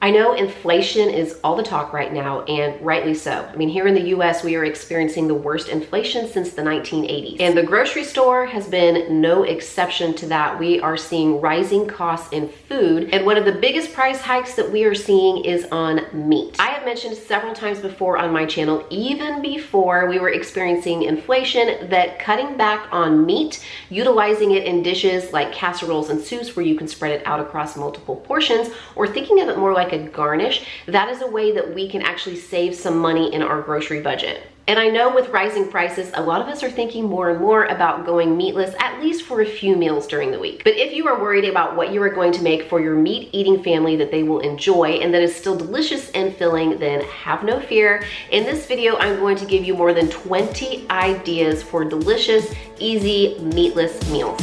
I know inflation is all the talk right now, and rightly so. I mean, here in the US, we are experiencing the worst inflation since the 1980s. And the grocery store has been no exception to that. We are seeing rising costs in food, and one of the biggest price hikes that we are seeing is on meat. I have mentioned several times before on my channel, even before we were experiencing inflation, that cutting back on meat, utilizing it in dishes like casseroles and soups where you can spread it out across multiple portions, or thinking of it more like a garnish, that is a way that we can actually save some money in our grocery budget. And I know with rising prices, a lot of us are thinking more and more about going meatless, at least for a few meals during the week. But if you are worried about what you are going to make for your meat-eating family that they will enjoy and that is still delicious and filling, then have no fear. In this video, I'm going to give you more than 20 ideas for delicious, easy, meatless meals.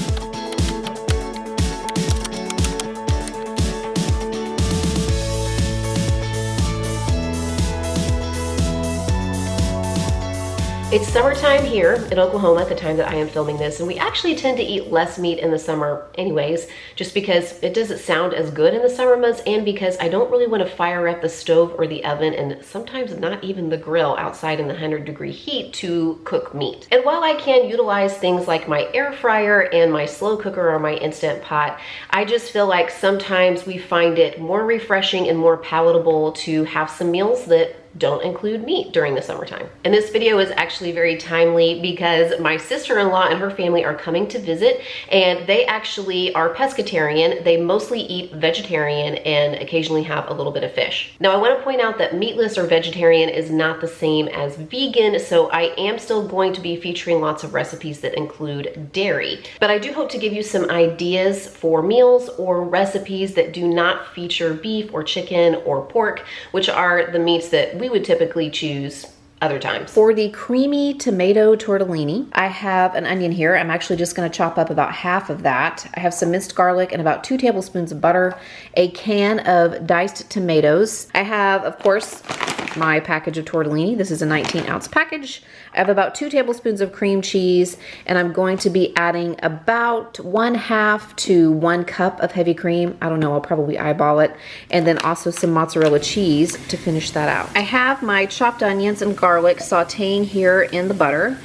It's summertime here in Oklahoma at the time that I am filming this, and we actually tend to eat less meat in the summer anyways, just because it doesn't sound as good in the summer months and because I don't really want to fire up the stove or the oven and sometimes not even the grill outside in the 100-degree heat to cook meat. And while I can utilize things like my air fryer and my slow cooker or my Instant Pot, I just feel like sometimes we find it more refreshing and more palatable to have some meals that don't include meat during the summertime. And this video is actually very timely because my sister-in-law and her family are coming to visit, and they actually are pescatarian. They mostly eat vegetarian and occasionally have a little bit of fish. Now, I want to point out that meatless or vegetarian is not the same as vegan, so I am still going to be featuring lots of recipes that include dairy. But I do hope to give you some ideas for meals or recipes that do not feature beef or chicken or pork, which are the meats that we would typically choose other times. For the creamy tomato tortellini, I have an onion here. I'm actually just going to chop up about half of that. I have some minced garlic and about 2 tablespoons of butter, a can of diced tomatoes. I have, of course, my package of tortellini. This is a 19-ounce package. I have about 2 tablespoons of cream cheese, and I'm going to be adding about 1/2 to 1 cup of heavy cream. I don't know, I'll probably eyeball it. And then also some mozzarella cheese to finish that out. I have my chopped onions and garlic sauteing here in the butter.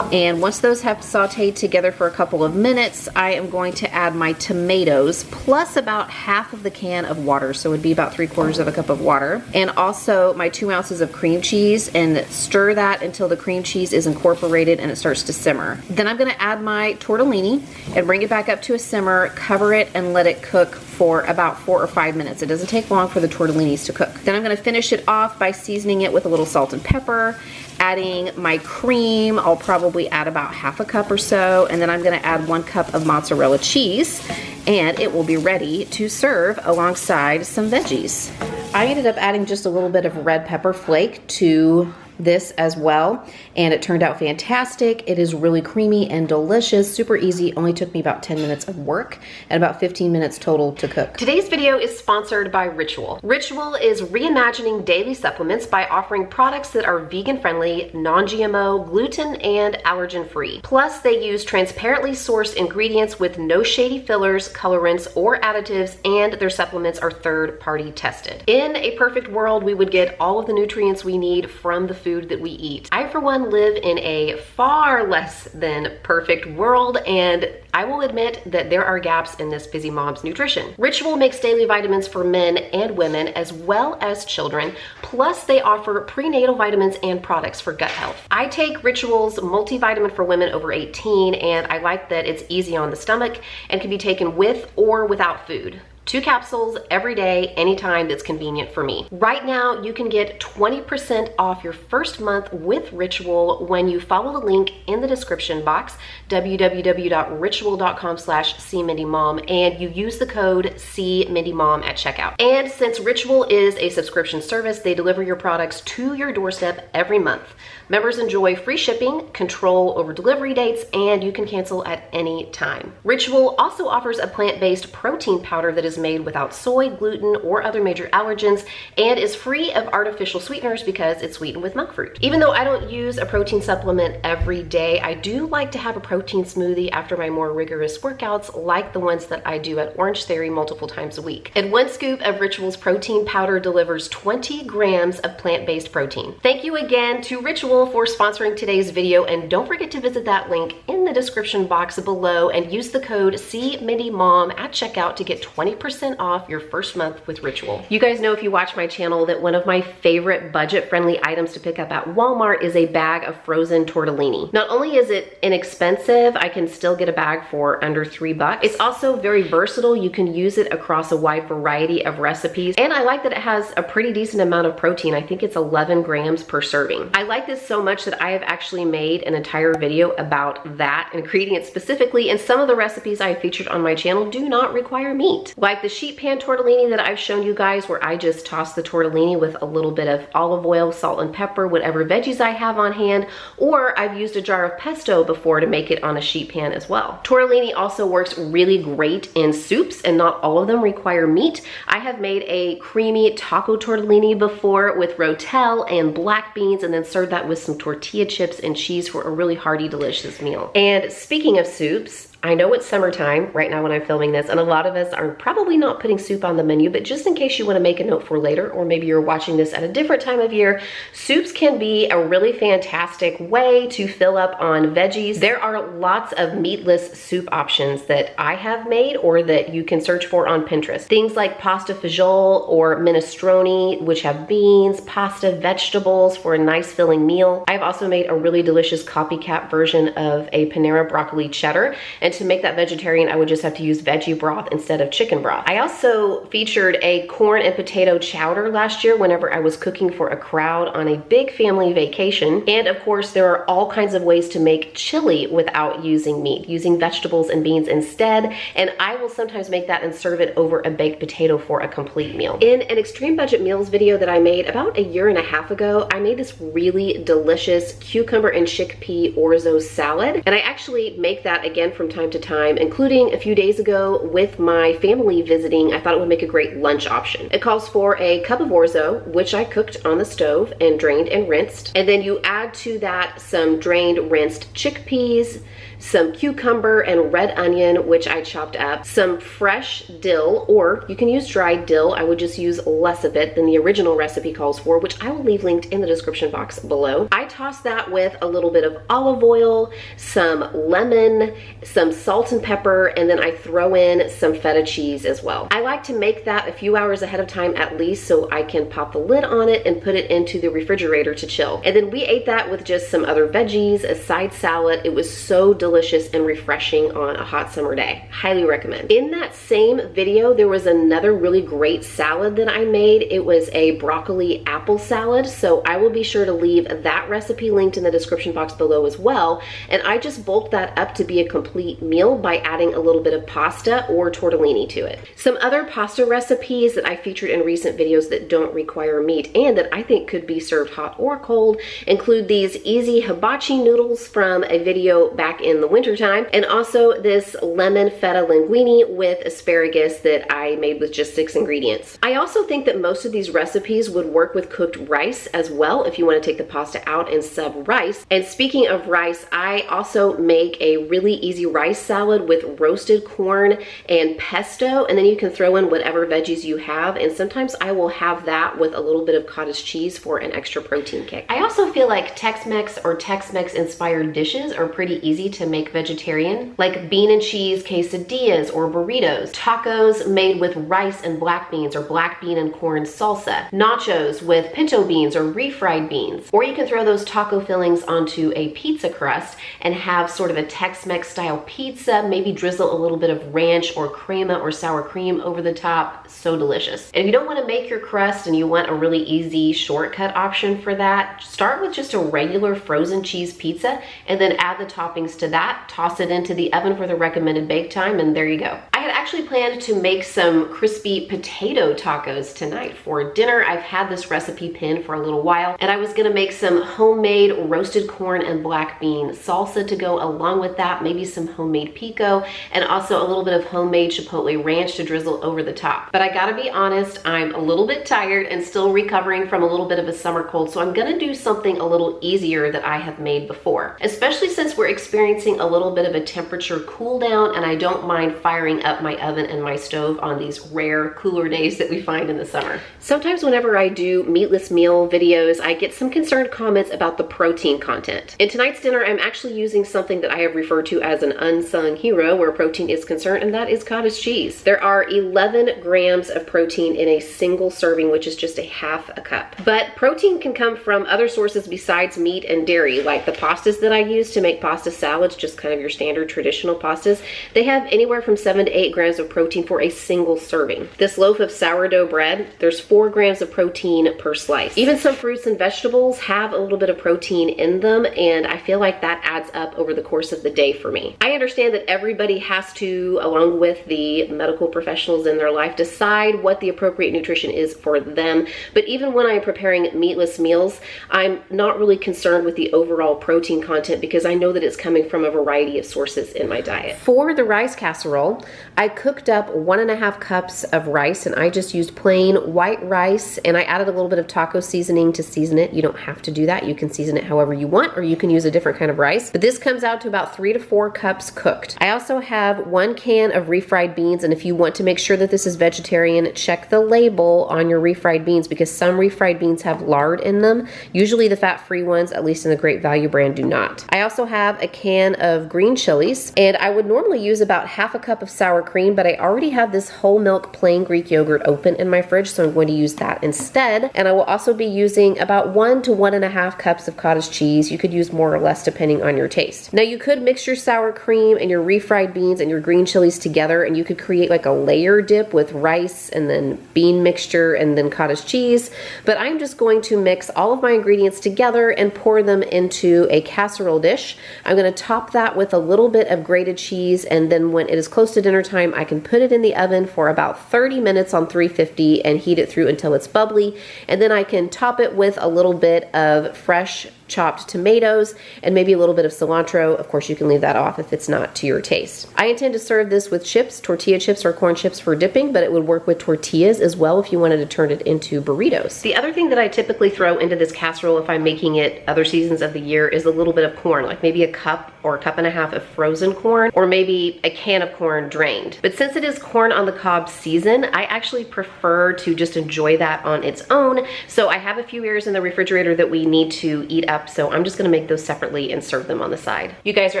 And once those have sauteed together for a couple of minutes, I am going to add my tomatoes plus about half of the can of water. So it would be about 3/4 of a cup of water. And also my 2 ounces of cream cheese, and stir that until the cream cheese is incorporated and it starts to simmer. Then I'm gonna add my tortellini and bring it back up to a simmer, cover it, and let it cook for about 4 or 5 minutes. It doesn't take long for the tortellinis to cook. Then I'm gonna finish it off by seasoning it with a little salt and pepper, adding my cream. I'll probably add about 1/2 cup or so, and then I'm gonna add 1 cup of mozzarella cheese, and it will be ready to serve alongside some veggies. I ended up adding just a little bit of red pepper flake to this as well, and it turned out fantastic. It is really creamy and delicious, super easy. Only took me about 10 minutes of work and about 15 minutes total to cook. Today's video is sponsored by Ritual. Ritual is reimagining daily supplements by offering products that are vegan friendly, non-GMO, gluten and allergen free. Plus they use transparently sourced ingredients with no shady fillers, colorants or additives, and their supplements are third-party tested. In a perfect world, we would get all of the nutrients we need from the food that we eat. I, for one, live in a far less than perfect world, and I will admit that there are gaps in this busy mom's nutrition. Ritual makes daily vitamins for men and women as well as children, plus they offer prenatal vitamins and products for gut health. I take Ritual's multivitamin for women over 18, and I like that it's easy on the stomach and can be taken with or without food. 2 capsules every day, anytime that's convenient for me. Right now, you can get 20% off your first month with Ritual when you follow the link in the description box, www.ritual.com/cmindymom, and you use the code CMindyMom at checkout. And since Ritual is a subscription service, they deliver your products to your doorstep every month. Members enjoy free shipping, control over delivery dates, and you can cancel at any time. Ritual also offers a plant-based protein powder that is made without soy, gluten, or other major allergens, and is free of artificial sweeteners because it's sweetened with monk fruit. Even though I don't use a protein supplement every day, I do like to have a protein smoothie after my more rigorous workouts, like the ones that I do at Orange Theory multiple times a week. And 1 scoop of Ritual's protein powder delivers 20 grams of plant-based protein. Thank you again to Ritual for sponsoring today's video, and don't forget to visit that link in the description box below and use the code CMindyMom at checkout to get 20% off your first month with Ritual. You guys know if you watch my channel that one of my favorite budget-friendly items to pick up at Walmart is a bag of frozen tortellini. Not only is it inexpensive, I can still get a bag for under $3. It's also very versatile. You can use it across a wide variety of recipes, and I like that it has a pretty decent amount of protein. I think it's 11 grams per serving. I like this so much that I have actually made an entire video about that ingredient specifically, and some of the recipes I featured on my channel do not require meat. Like the sheet pan tortellini that I've shown you guys, where I just toss the tortellini with a little bit of olive oil, salt and pepper, whatever veggies I have on hand, or I've used a jar of pesto before to make it on a sheet pan as well. Tortellini also works really great in soups, and not all of them require meat. I have made a creamy taco tortellini before with rotel and black beans, and then served that with some tortilla chips and cheese for a really hearty, delicious meal. And speaking of soups, I know it's summertime right now when I'm filming this, and a lot of us are probably not putting soup on the menu, but just in case you want to make a note for later, or maybe you're watching this at a different time of year, soups can be a really fantastic way to fill up on veggies. There are lots of meatless soup options that I have made or that you can search for on Pinterest. Things like pasta fagioli or minestrone, which have beans, pasta, vegetables for a nice filling meal. I've also made a really delicious copycat version of a Panera broccoli cheddar, and to make that vegetarian, I would just have to use veggie broth instead of chicken broth. I also featured a corn and potato chowder last year whenever I was cooking for a crowd on a big family vacation. And of course, there are all kinds of ways to make chili without using meat, using vegetables and beans instead. And I will sometimes make that and serve it over a baked potato for a complete meal. In an extreme budget meals video that I made about a year and a half ago, I made this really delicious cucumber and chickpea orzo salad. And I actually make that again from time to time, including a few days ago with my family visiting. I thought it would make a great lunch option. It calls for a cup of orzo, which I cooked on the stove and drained and rinsed. And then you add to that some drained, rinsed chickpeas, some cucumber and red onion, which I chopped up, some fresh dill, or you can use dried dill. I would just use less of it than the original recipe calls for, which I will leave linked in the description box below. I toss that with a little bit of olive oil, some lemon, some salt and pepper, and then I throw in some feta cheese as well. I like to make that a few hours ahead of time at least, so I can pop the lid on it and put it into the refrigerator to chill. And then we ate that with just some other veggies, a side salad. It was so delicious and refreshing on a hot summer day. Highly recommend. In that same video, there was another really great salad that I made. It was a broccoli apple salad, so I will be sure to leave that recipe linked in the description box below as well. And I just bulked that up to be a complete meal by adding a little bit of pasta or tortellini to it. Some other pasta recipes that I featured in recent videos that don't require meat and that I think could be served hot or cold include these easy hibachi noodles from a video back in the wintertime, and also this lemon feta linguine with asparagus that I made with just 6 ingredients. I also think that most of these recipes would work with cooked rice as well if you want to take the pasta out and sub rice. And speaking of rice, I also make a really easy rice salad with roasted corn and pesto, and then you can throw in whatever veggies you have, and sometimes I will have that with a little bit of cottage cheese for an extra protein kick. I also feel like Tex-Mex or Tex-Mex inspired dishes are pretty easy to make vegetarian, like bean and cheese quesadillas or burritos, tacos made with rice and black beans or black bean and corn salsa, nachos with pinto beans or refried beans. Or you can throw those taco fillings onto a pizza crust and have sort of a Tex-Mex style pizza, maybe drizzle a little bit of ranch or crema or sour cream over the top. So delicious. And if you don't want to make your crust and you want a really easy shortcut option for that, start with just a regular frozen cheese pizza and then add the toppings to that, toss it into the oven for the recommended bake time, and there you go. I had actually planned to make some crispy potato tacos tonight for dinner. I've had this recipe pinned for a little while, and I was gonna make some homemade roasted corn and black bean salsa to go along with that, maybe some homemade pico, and also a little bit of homemade chipotle ranch to drizzle over the top. But I gotta be honest, I'm a little bit tired and still recovering from a little bit of a summer cold, so I'm gonna do something a little easier that I have made before, especially since we're experiencing a little bit of a temperature cool down, and I don't mind firing up my oven and my stove on these rare cooler days that we find in the summer. Sometimes whenever I do meatless meal videos, I get some concerned comments about the protein content. In tonight's dinner, I'm actually using something that I have referred to as an unsung hero where protein is concerned, and that is cottage cheese. There are 11 grams of protein in a single serving, which is just a half a cup. But protein can come from other sources besides meat and dairy, like the pastas that I use to make pasta salads, just kind of your standard traditional pastas. They have anywhere from 7 to 8 grams of protein for a single serving. This loaf of sourdough bread, there's 4 grams of protein per slice. Even some fruits and vegetables have a little bit of protein in them, and I feel like that adds up over the course of the day for me. I understand that everybody has to, along with the medical professionals in their life, decide what the appropriate nutrition is for them. But even when I'm preparing meatless meals, I'm not really concerned with the overall protein content because I know that it's coming from a variety of sources in my diet. For the rice casserole, I cooked up 1.5 cups of rice, and I just used plain white rice, and I added a little bit of taco seasoning to season it. You don't have to do that. You can season it however you want, or you can use a different kind of rice. But this comes out to about 3 to 4 cups cooked. I also have 1 can of refried beans, and if you want to make sure that this is vegetarian, check the label on your refried beans because some refried beans have lard in them. Usually the fat-free ones, at least in the Great Value brand, do not. I also have a can of green chilies, and I would normally use about half a cup of sour cream, but I already have this whole milk plain Greek yogurt open in my fridge, so I'm going to use that instead. And I will also be using about 1 to 1.5 cups of cottage cheese. You could use more or less depending on your taste. Now you could mix your sour cream and your refried beans and your green chilies together, and you could create like a layer dip with rice and then bean mixture and then cottage cheese. But I'm just going to mix all of my ingredients together and pour them into a casserole dish. I'm going to top that with a little bit of grated cheese, and then when it is close to dinner time, I can put it in the oven for about 30 minutes on 350 and heat it through until it's bubbly. And then I can top it with a little bit of fresh chopped tomatoes and maybe a little bit of cilantro. Of course, you can leave that off if it's not to your taste. I intend to serve this with chips, tortilla chips or corn chips for dipping, but it would work with tortillas as well if you wanted to turn it into burritos. The other thing that I typically throw into this casserole if I'm making it other seasons of the year is a little bit of corn, like maybe a cup or a cup and a half of frozen corn, or maybe a can of corn drained. But since it is corn on the cob season, I actually prefer to just enjoy that on its own. So I have a few ears in the refrigerator that we need to eat up, so I'm just gonna make those separately and serve them on the side. You guys are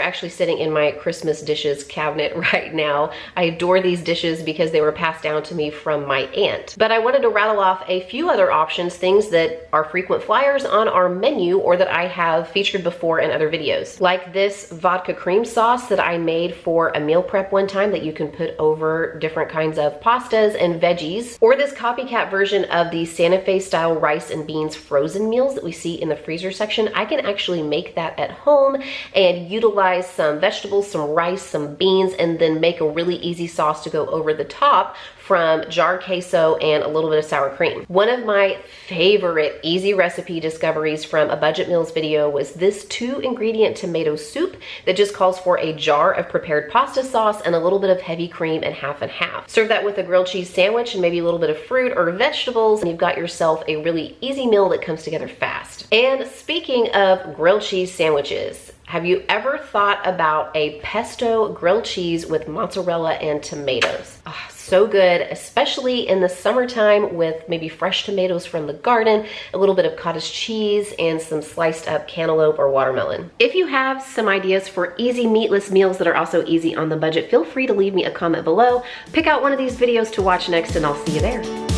actually sitting in my Christmas dishes cabinet right now. I adore these dishes because they were passed down to me from my aunt. But I wanted to rattle off a few other options, things that are frequent flyers on our menu or that I have featured before in other videos. Like this vodka cream sauce that I made for a meal prep one time that you can put over different kinds of pastas and veggies. Or this copycat version of the Santa Fe style rice and beans frozen meals that we see in the freezer section. I can actually make that at home and utilize some vegetables, some rice, some beans, and then make a really easy sauce to go over the top from jar queso and a little bit of sour cream. One of my favorite easy recipe discoveries from a Budget Meals video was this 2-ingredient tomato soup that just calls for a jar of prepared pasta sauce and a little bit of heavy cream and half and half. Serve that with a grilled cheese sandwich and maybe a little bit of fruit or vegetables, and you've got yourself a really easy meal that comes together fast. And speaking of grilled cheese sandwiches, have you ever thought about a pesto grilled cheese with mozzarella and tomatoes? Oh, so good, especially in the summertime with maybe fresh tomatoes from the garden, a little bit of cottage cheese, and some sliced up cantaloupe or watermelon. If you have some ideas for easy meatless meals that are also easy on the budget, feel free to leave me a comment below. Pick out one of these videos to watch next, and I'll see you there.